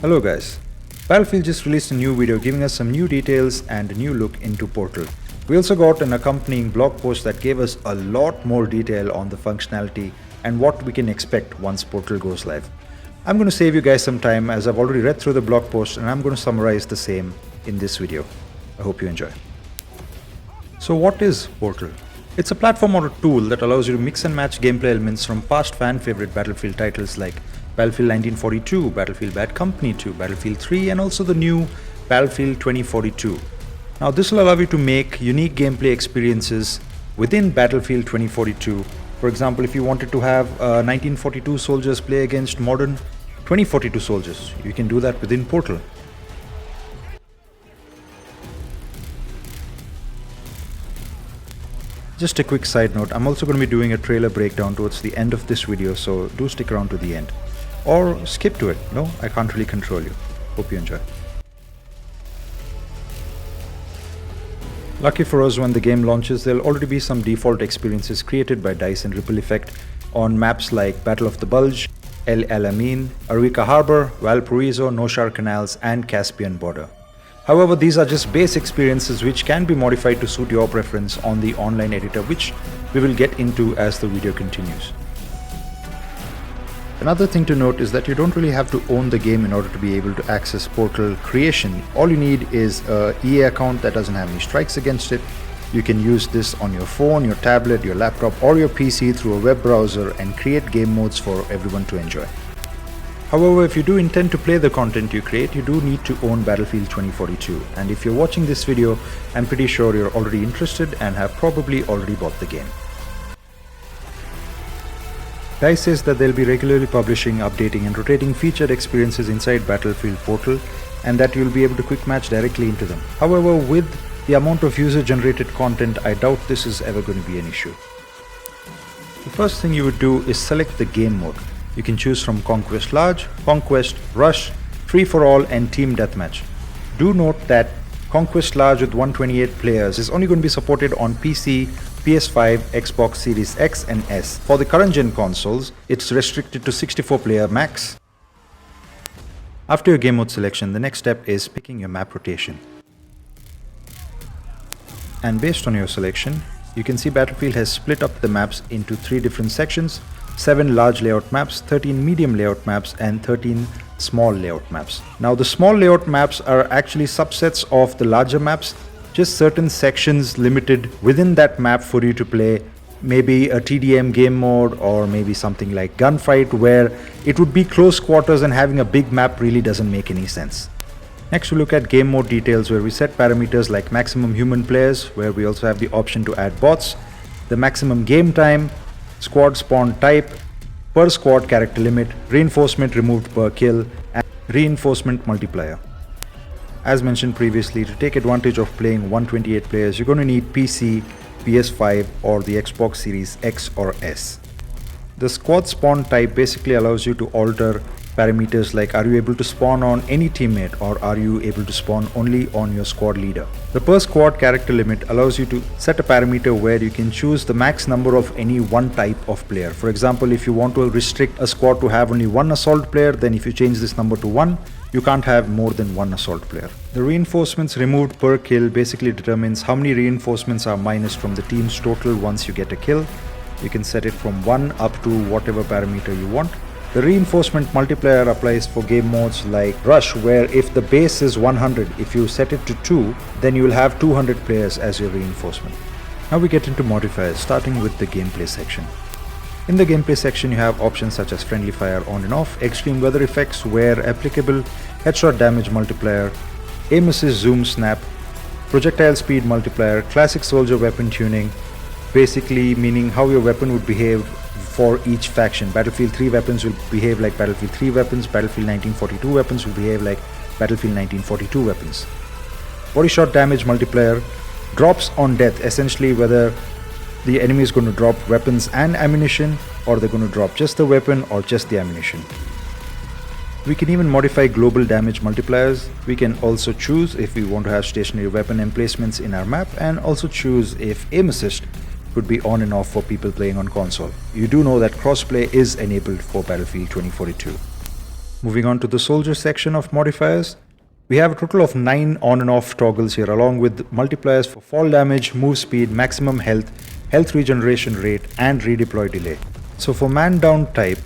Hello guys, Battlefield just released a new video giving us some new details and a new look into Portal. We also got an accompanying blog post that gave us a lot more detail on the functionality and what we can expect once Portal goes live. I'm going to save you guys some time as I've already read through the blog post and I'm going to summarize the same in this video. I hope you enjoy. So what is Portal? It's a platform or a tool that allows you to mix and match gameplay elements from past fan favorite Battlefield titles like Battlefield 1942, Battlefield Bad Company 2, Battlefield 3 and also the new Battlefield 2042. Now this will allow you to make unique gameplay experiences within Battlefield 2042. For example, if you wanted to have 1942 soldiers play against modern 2042 soldiers, you can do that within Portal. Just a quick side note, I'm also going to be doing a trailer breakdown towards the end of this video, so do stick around to the end. Or skip to it, no, I can't really control you. Hope you enjoy. Lucky for us, when the game launches, there'll already be some default experiences created by DICE and Ripple Effect on maps like Battle of the Bulge, El Alamein, Arica Harbor, Valparaiso, Noshar Canals and Caspian Border. However, these are just base experiences which can be modified to suit your preference on the online editor, which we will get into as the video continues. Another thing to note is that you don't really have to own the game in order to be able to access Portal creation. All you need is an EA account that doesn't have any strikes against it. You can use this on your phone, your tablet, your laptop or your PC through a web browser and create game modes for everyone to enjoy. However, if you do intend to play the content you create, you do need to own Battlefield 2042. And if you're watching this video, I'm pretty sure you're already interested and have probably already bought the game. DICE says that they'll be regularly publishing, updating and rotating featured experiences inside Battlefield Portal and that you'll be able to quick match directly into them. However, with the amount of user-generated content, I doubt this is ever going to be an issue. The first thing you would do is select the game mode. You can choose from Conquest Large, Conquest, Rush, Free for All and Team Deathmatch. Do note that Conquest Large with 128 players is only going to be supported on PC, PS5, Xbox Series X and S. For the current gen consoles, it's restricted to 64 player max. After your game mode selection, the next step is picking your map rotation. And based on your selection, you can see Battlefield has split up the maps into 3 different sections: 7 large layout maps, 13 medium layout maps and 13 small layout maps. Now the small layout maps are actually subsets of the larger maps, just certain sections limited within that map for you to play, maybe a TDM game mode or maybe something like gunfight where it would be close quarters and having a big map really doesn't make any sense. Next we look at game mode details where we set parameters like maximum human players, where we also have the option to add bots, the maximum game time, squad spawn type, per squad character limit, reinforcement removed per kill and reinforcement multiplier. As mentioned previously, to take advantage of playing 128 players, you're going to need PC, PS5 or the Xbox Series X or S. The squad spawn type basically allows you to alter parameters like are you able to spawn on any teammate or are you able to spawn only on your squad leader. The per squad character limit allows you to set a parameter where you can choose the max number of any one type of player. For example, if you want to restrict a squad to have only one assault player, then if you change this number to 1, you can't have more than one assault player. The reinforcements removed per kill basically determines how many reinforcements are minus from the team's total once you get a kill. You can set it from 1 up to whatever parameter you want. The reinforcement multiplier applies for game modes like Rush, where if the base is 100, if you set it to 2, then you will have 200 players as your reinforcement. Now we get into modifiers, starting with the gameplay section. In the gameplay section, you have options such as friendly fire on and off, extreme weather effects where applicable, headshot damage multiplier, aim assist zoom snap, projectile speed multiplier, classic soldier weapon tuning, basically meaning how your weapon would behave for each faction. Battlefield 3 weapons will behave like Battlefield 3 weapons, Battlefield 1942 weapons will behave like Battlefield 1942 weapons. Body shot damage multiplier, drops on death, essentially whether the enemy is going to drop weapons and ammunition or they're going to drop just the weapon or just the ammunition. We can even modify global damage multipliers. We can also choose if we want to have stationary weapon emplacements in our map and also choose if aim assist could be on and off for people playing on console. You do know that crossplay is enabled for Battlefield 2042. Moving on to the soldier section of modifiers, we have a total of 9 on and off toggles here, along with multipliers for fall damage, move speed, maximum health, health regeneration rate, and redeploy delay. So for man down type,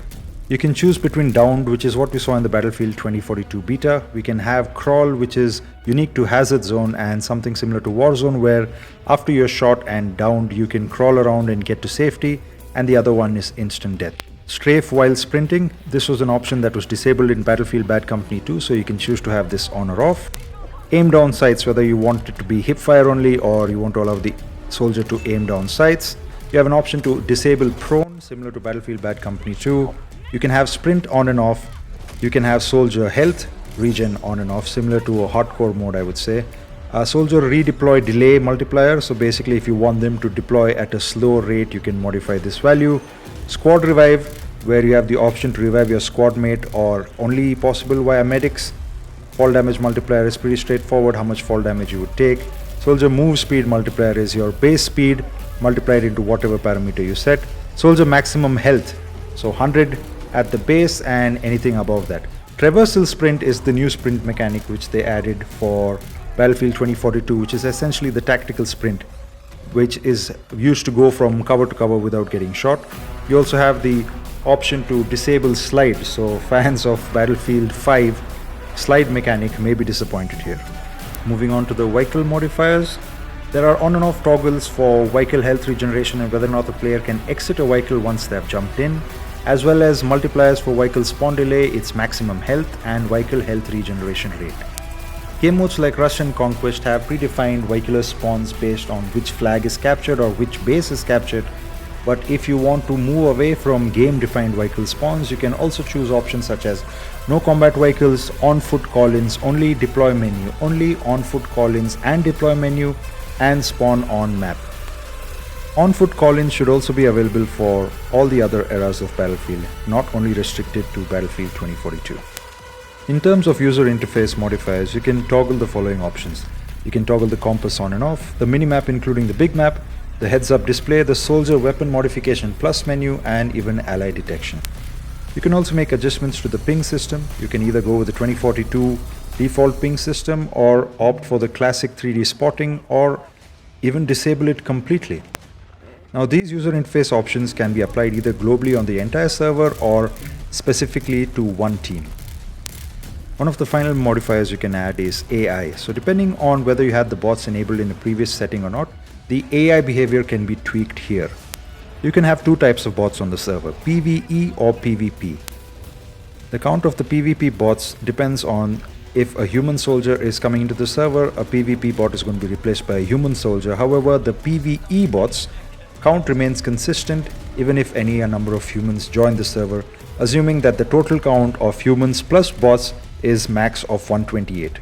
you can choose between downed, which is what we saw in the Battlefield 2042 beta. We can have crawl, which is unique to Hazard Zone and something similar to Warzone, where after you're shot and downed, you can crawl around and get to safety. And the other one is instant death. Strafe while sprinting, this was an option that was disabled in Battlefield Bad Company 2, so you can choose to have this on or off. Aim down sights, whether you want it to be hip fire only or you want to allow the soldier to aim down sights. You have an option to disable prone, similar to Battlefield Bad Company 2. You can have sprint on and off. You can have soldier health regen on and off, similar to a hardcore mode, I would say. Soldier redeploy delay multiplier, so basically if you want them to deploy at a slow rate, you can modify this value. Squad revive, where you have the option to revive your squad mate or only possible via medics. Fall damage multiplier is pretty straightforward, how much fall damage you would take. Soldier move speed multiplier is your base speed multiplied into whatever parameter you set. Soldier maximum health, so 100 at the base and anything above that. Traversal Sprint is the new sprint mechanic which they added for Battlefield 2042, which is essentially the tactical sprint, which is used to go from cover to cover without getting shot. You also have the option to disable slide, so fans of Battlefield 5 slide mechanic may be disappointed here. Moving on to the vehicle modifiers, there are on and off toggles for vehicle health regeneration and whether or not the player can exit a vehicle once they have jumped in, as well as multipliers for vehicle spawn delay, its maximum health, and vehicle health regeneration rate. Game modes like Rush and Conquest have predefined vehicular spawns based on which flag is captured or which base is captured, but if you want to move away from game-defined vehicle spawns, you can also choose options such as no combat vehicles, on-foot call-ins, only deploy menu, only on-foot call-ins and deploy menu, and spawn on map. On-foot call-ins should also be available for all the other eras of Battlefield, not only restricted to Battlefield 2042. In terms of user interface modifiers, you can toggle the following options. You can toggle the compass on and off, the minimap including the big map, the heads-up display, the soldier weapon modification plus menu, and even ally detection. You can also make adjustments to the ping system. You can either go with the 2042 default ping system or opt for the classic 3D spotting or even disable it completely. Now these user interface options can be applied either globally on the entire server or specifically to one team. One of the final modifiers you can add is AI. So depending on whether you had the bots enabled in a previous setting or not, the AI behavior can be tweaked here. You can have two types of bots on the server, PvE or PvP. The count of the PvP bots depends on if a human soldier is coming into the server, a PvP bot is going to be replaced by a human soldier. However, the PvE bots count remains consistent even if a number of humans join the server, assuming that the total count of humans plus bots is max of 128.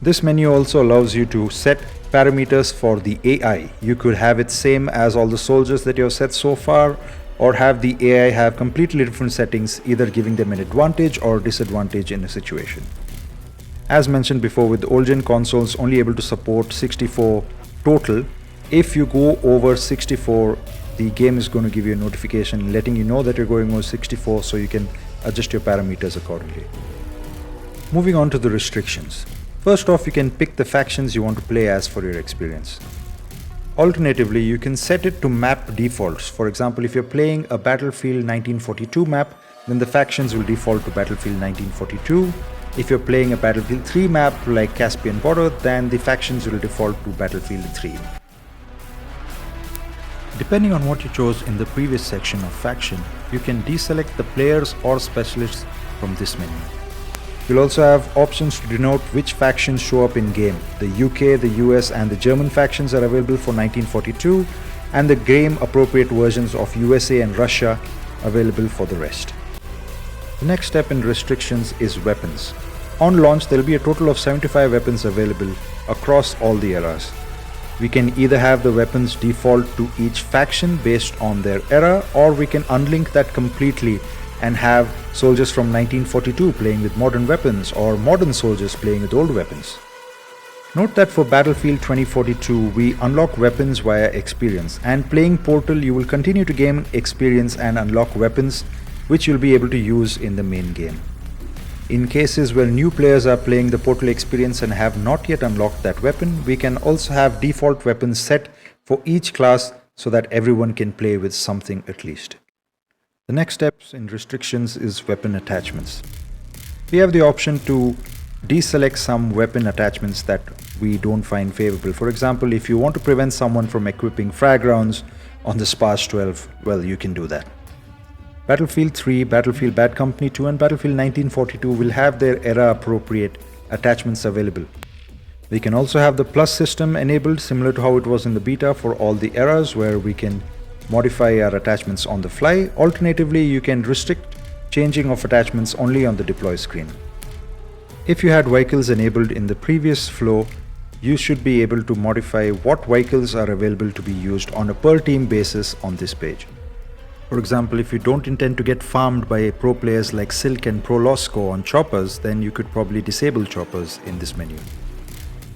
This menu also allows you to set parameters for the AI. You could have it same as all the soldiers that you have set so far, or have the AI have completely different settings, either giving them an advantage or disadvantage in a situation. As mentioned before, with old gen consoles only able to support 64 total, if you go over 64, the game is going to give you a notification letting you know that you're going over 64, so you can adjust your parameters accordingly. Moving on to the restrictions. First off, you can pick the factions you want to play as for your experience. Alternatively, you can set it to map defaults. For example, if you're playing a Battlefield 1942 map, then the factions will default to Battlefield 1942. If you're playing a Battlefield 3 map like Caspian Border, then the factions will default to Battlefield 3. Depending on what you chose in the previous section of faction, you can deselect the players or specialists from this menu. You'll also have options to denote which factions show up in game. The UK, the US and the German factions are available for 1942, and the game appropriate versions of USA and Russia available for the rest. The next step in restrictions is weapons. On launch, there will be a total of 75 weapons available across all the eras. We can either have the weapons default to each faction based on their era, or we can unlink that completely and have soldiers from 1942 playing with modern weapons or modern soldiers playing with old weapons. Note that for Battlefield 2042, we unlock weapons via experience, and playing Portal you will continue to gain experience and unlock weapons which you'll be able to use in the main game. In cases where new players are playing the Portal experience and have not yet unlocked that weapon, we can also have default weapons set for each class so that everyone can play with something at least. The next steps in restrictions is weapon attachments. We have the option to deselect some weapon attachments that we don't find favorable. For example, if you want to prevent someone from equipping frag rounds on the Sparse 12, well, you can do that. Battlefield 3, Battlefield Bad Company 2 and Battlefield 1942 will have their era-appropriate attachments available. We can also have the plus system enabled, similar to how it was in the beta for all the eras, where we can modify our attachments on the fly. Alternatively, you can restrict changing of attachments only on the deploy screen. If you had vehicles enabled in the previous flow, you should be able to modify what vehicles are available to be used on a per team basis on this page. For example, if you don't intend to get farmed by pro players like Silk and Prolosco on choppers, then you could probably disable choppers in this menu.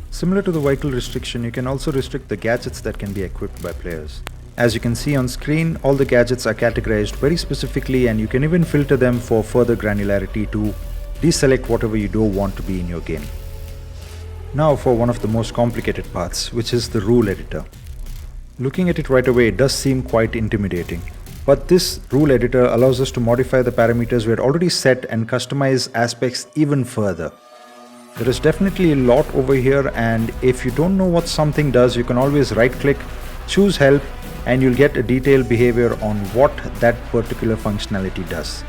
Similar to the vehicle restriction, you can also restrict the gadgets that can be equipped by players. As you can see on screen, all the gadgets are categorized very specifically, and you can even filter them for further granularity to deselect whatever you don't want to be in your game. Now for one of the most complicated parts, which is the rule editor. Looking at it right away, it does seem quite intimidating. But this rule editor allows us to modify the parameters we had already set and customize aspects even further. There is definitely a lot over here, and if you don't know what something does, you can always right click, choose help, and you'll get a detailed behavior on what that particular functionality does.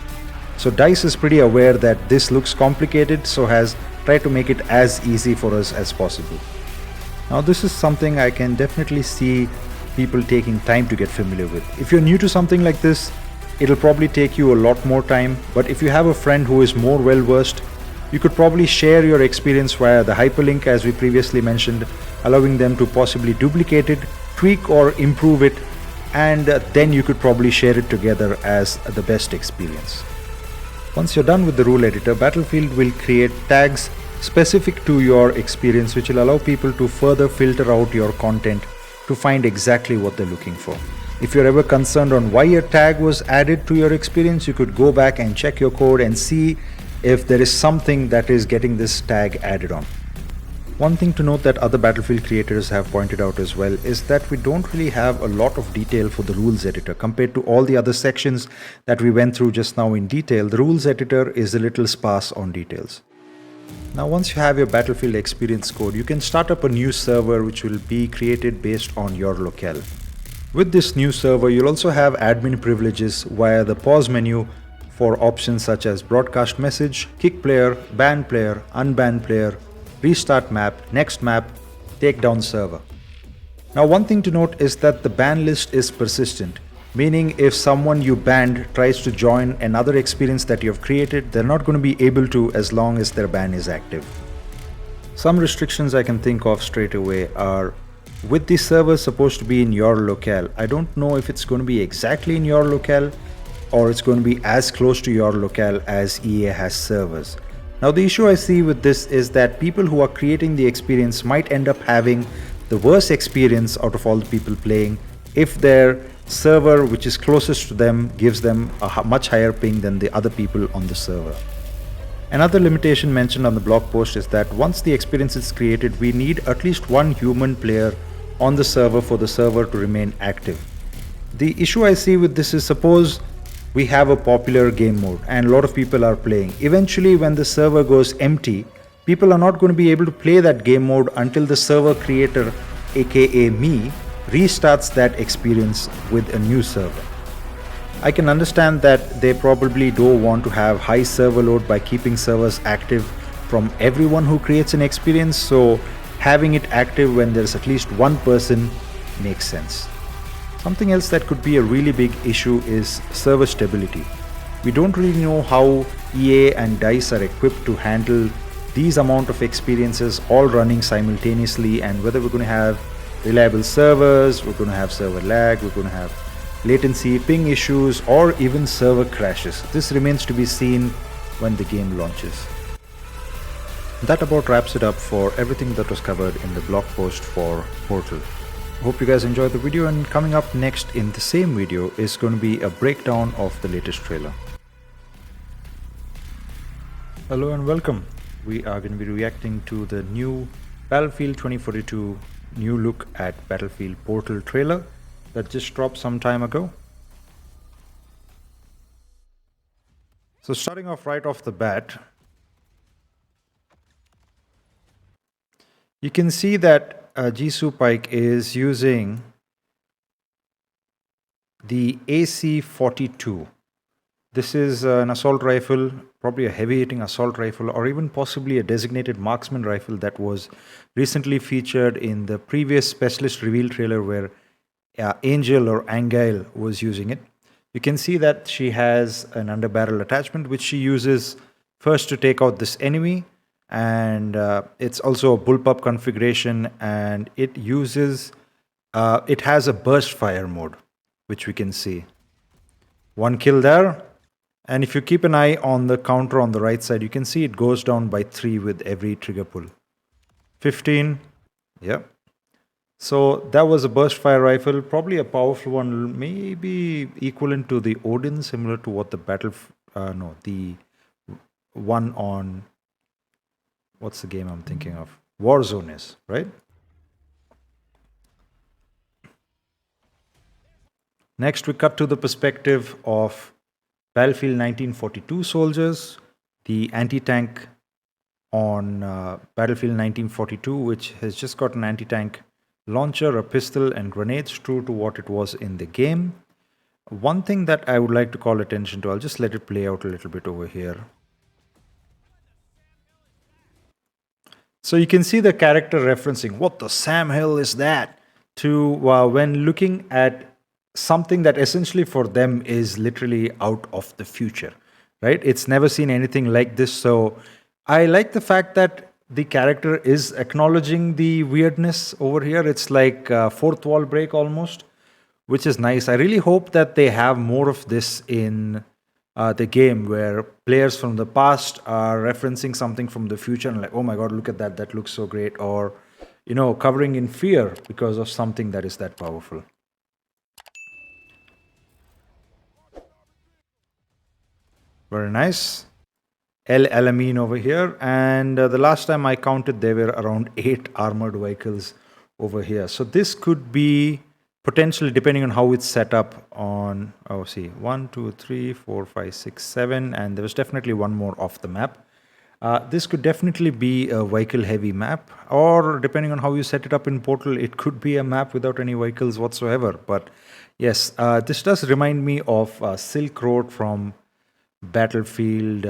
So DICE is pretty aware that this looks complicated, so has tried to make it as easy for us as possible. Now this is something I can definitely see people taking time to get familiar with. If you're new to something like this, it'll probably take you a lot more time, but if you have a friend who is more well versed, you could probably share your experience via the hyperlink as we previously mentioned, allowing them to possibly duplicate it, tweak or improve it, and then you could probably share it together as the best experience. Once you're done with the rule editor, Battlefield will create tags specific to your experience, which will allow people to further filter out your content to find exactly what they're looking for. If you're ever concerned on why a tag was added to your experience, you could go back and check your code and see if there is something that is getting this tag added on. One thing to note that other Battlefield creators have pointed out as well is that we don't really have a lot of detail for the rules editor compared to all the other sections that we went through just now in detail. The rules editor is a little sparse on details. Now once you have your Battlefield experience code, you can start up a new server which will be created based on your locale. With this new server, you'll also have admin privileges via the pause menu for options such as broadcast message, kick player, ban player, unban player, restart map, next map, take down server. Now one thing to note is that the ban list is persistent, meaning if someone you banned tries to join another experience that you have created, they're not going to be able to as long as their ban is active. Some restrictions I can think of straight away are, with the server supposed to be in your locale, I don't know if it's going to be exactly in your locale or it's going to be as close to your locale as EA has servers. Now the issue I see with this is that people who are creating the experience might end up having the worst experience out of all the people playing if their server which is closest to them gives them a much higher ping than the other people on the server. Another limitation mentioned on the blog post is that once the experience is created, we need at least one human player on the server for the server to remain active. The issue I see with this is, suppose we have a popular game mode and a lot of people are playing. Eventually when the server goes empty, people are not going to be able to play that game mode until the server creator, aka me, restarts that experience with a new server. I can understand that they probably don't want to have high server load by keeping servers active from everyone who creates an experience, so having it active when there's at least one person makes sense. Something else that could be a really big issue is server stability. We don't really know how EA and DICE are equipped to handle these amount of experiences all running simultaneously, and whether we're going to have reliable servers, we're going to have server lag, we're going to have latency, ping issues, or even server crashes. This remains to be seen when the game launches. That about wraps it up for everything that was covered in the blog post for Portal. Hope you guys enjoyed the video, and coming up next in the same video is going to be a breakdown of the latest trailer. Hello and welcome. We are going to be reacting to the new Battlefield 2042 new look at Battlefield Portal trailer that just dropped some time ago. So starting off right off the bat, you can see that Jisoo Pike is using the AC-42. This is an assault rifle, probably a heavy-hitting assault rifle, or even possibly a designated marksman rifle that was recently featured in the previous specialist reveal trailer where Angel or Angail was using it. You can see that she has an underbarrel attachment which she uses first to take out this enemy, and it's also a bullpup configuration, and it uses it has a burst fire mode, which we can see. One kill there. And if you keep an eye on the counter on the right side, you can see it goes down by 3 with every trigger pull. 15. Yep. So that was a burst fire rifle, probably a powerful one, maybe equivalent to the Odin, similar to what the the one on, what's the game I'm thinking of? Warzone is, right? Next, we cut to the perspective of Battlefield 1942 soldiers, the anti-tank on Battlefield 1942, which has just got an anti-tank launcher, a pistol, and grenades, true to what it was in the game. One thing that I would like to call attention to, I'll just let it play out a little bit over here. So you can see the character referencing, what the Sam Hill is that? To when looking at something that essentially for them is literally out of the future, right? It's never seen anything like this. So I like the fact that the character is acknowledging the weirdness over here. It's like fourth wall break almost, which is nice. I really hope that they have more of this in the game, where players from the past are referencing something from the future and like, oh my god, look at that, that looks so great, or covering in fear because of something that is that powerful. Very nice. El Alamein over here. And the last time I counted, there were around 8 armored vehicles over here. So this could be potentially, depending on how it's set up on, 1, 2, 3, 4, 5, 6, 7. And there was definitely one more off the map. This could definitely be a vehicle heavy map, or depending on how you set it up in Portal, it could be a map without any vehicles whatsoever. But yes, this does remind me of Silk Road from Battlefield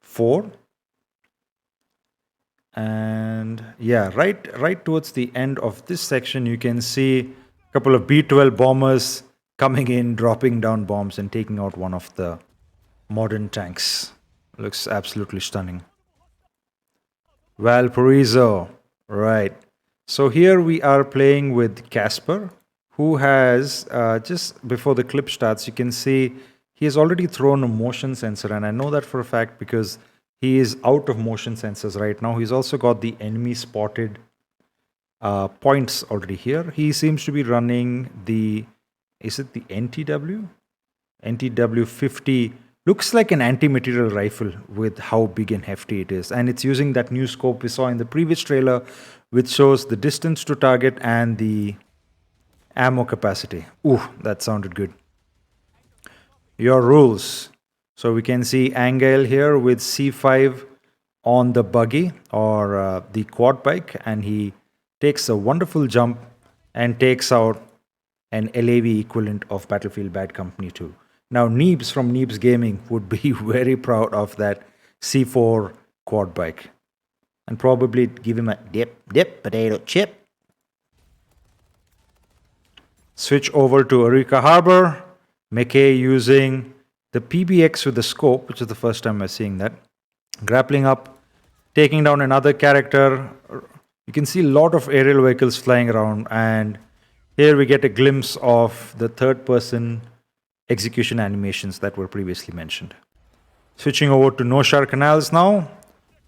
4. And yeah, right towards the end of this section, you can see a couple of B-12 bombers coming in, dropping down bombs and taking out one of the modern tanks. Looks absolutely stunning. Valparaiso, right. So here we are playing with Casper, who has, just before the clip starts, you can see he has already thrown a motion sensor, and I know that for a fact because he is out of motion sensors right now. He's also got the enemy spotted points already here. He seems to be running the, is it the NTW? NTW 50. Looks like an anti-material rifle with how big and hefty it is. And it's using that new scope we saw in the previous trailer, which shows the distance to target and the ammo capacity. Ooh, that sounded good. Your rules. So we can see Angail here with C5 on the buggy or the quad bike, and he takes a wonderful jump and takes out an LAV equivalent of Battlefield Bad Company 2. Now Neebs from Neebs Gaming would be very proud of that C4 quad bike and probably give him a dip potato chip. Switch over to Eureka Harbor. McKay using the PBX with the scope, which is the first time we're seeing that. Grappling up, taking down another character. You can see a lot of aerial vehicles flying around, and here we get a glimpse of the third-person execution animations that were previously mentioned. Switching over to Noshar Canals now,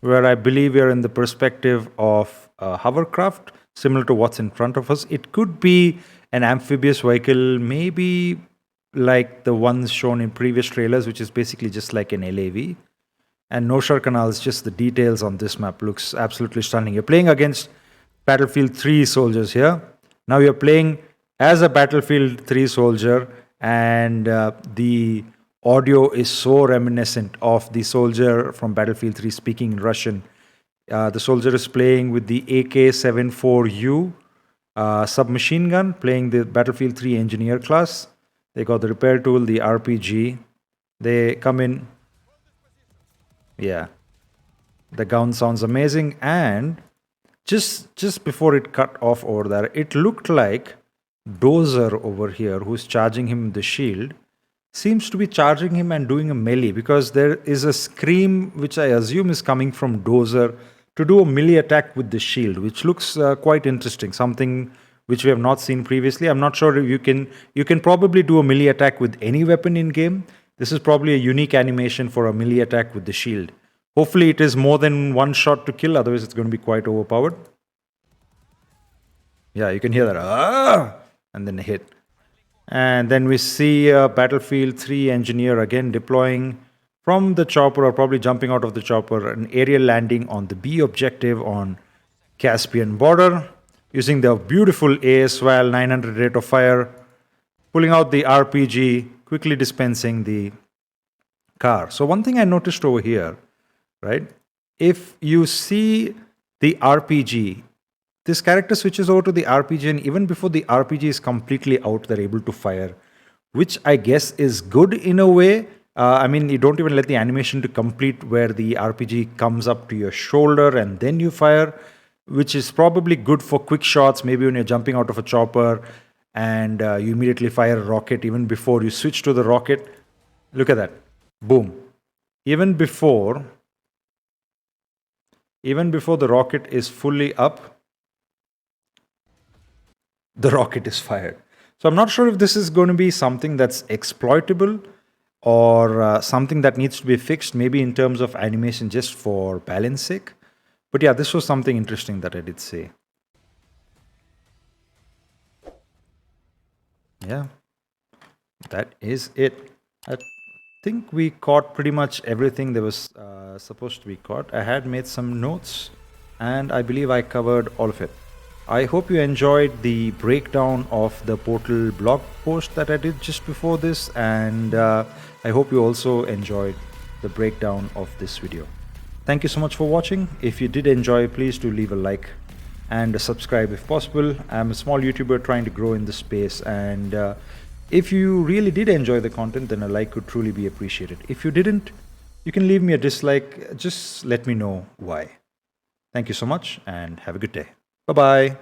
where I believe we are in the perspective of a hovercraft, similar to what's in front of us. It could be an amphibious vehicle, maybe like the ones shown in previous trailers, which is basically just like an LAV. And Noshar Canals, just the details on this map looks absolutely stunning. You're playing against Battlefield 3 soldiers here. Now you're playing as a Battlefield 3 soldier, and the audio is so reminiscent of the soldier from Battlefield 3 speaking in Russian. The soldier is playing with the AK-74U submachine gun, playing the Battlefield 3 engineer class. They got the repair tool, the RPG. They come in. Yeah. The gun sounds amazing. And just before it cut off over there, it looked like Dozer over here, who's charging him the shield, seems to be charging him and doing a melee, because there is a scream which I assume is coming from Dozer to do a melee attack with the shield, which looks quite interesting, something which we have not seen previously. I'm not sure if you can probably do a melee attack with any weapon in game. This is probably a unique animation for a melee attack with the shield. Hopefully it is more than one shot to kill, otherwise it's going to be quite overpowered. Yeah, you can hear that. Ah! And then a hit. And then we see a Battlefield 3 engineer again deploying from the chopper, or probably jumping out of the chopper, an aerial landing on the B objective on Caspian border, using the beautiful ASVAL 900 rate of fire, pulling out the RPG, quickly dispensing the car. So one thing I noticed over here, right? If you see the RPG, this character switches over to the RPG, and even before the RPG is completely out, they're able to fire, which I guess is good in a way. I mean, you don't even let the animation to complete where the RPG comes up to your shoulder and then you fire, which is probably good for quick shots, maybe when you're jumping out of a chopper and you immediately fire a rocket even before you switch to the rocket. Look at that. Boom. Even before the rocket is fully up, the rocket is fired. So I'm not sure if this is going to be something that's exploitable or something that needs to be fixed, maybe in terms of animation just for balance sake. But yeah, this was something interesting that I did say. Yeah, that is it. I think we caught pretty much everything there was supposed to be caught. I had made some notes and I believe I covered all of it. I hope you enjoyed the breakdown of the Portal blog post that I did just before this, and I hope you also enjoyed the breakdown of this video. Thank you so much for watching. If you did enjoy, please do leave a like and subscribe if possible. I'm a small YouTuber trying to grow in this space, and if you really did enjoy the content, then a like could truly be appreciated. If you didn't, you can leave me a dislike. Just let me know why. Thank you so much and have a good day. Bye-bye.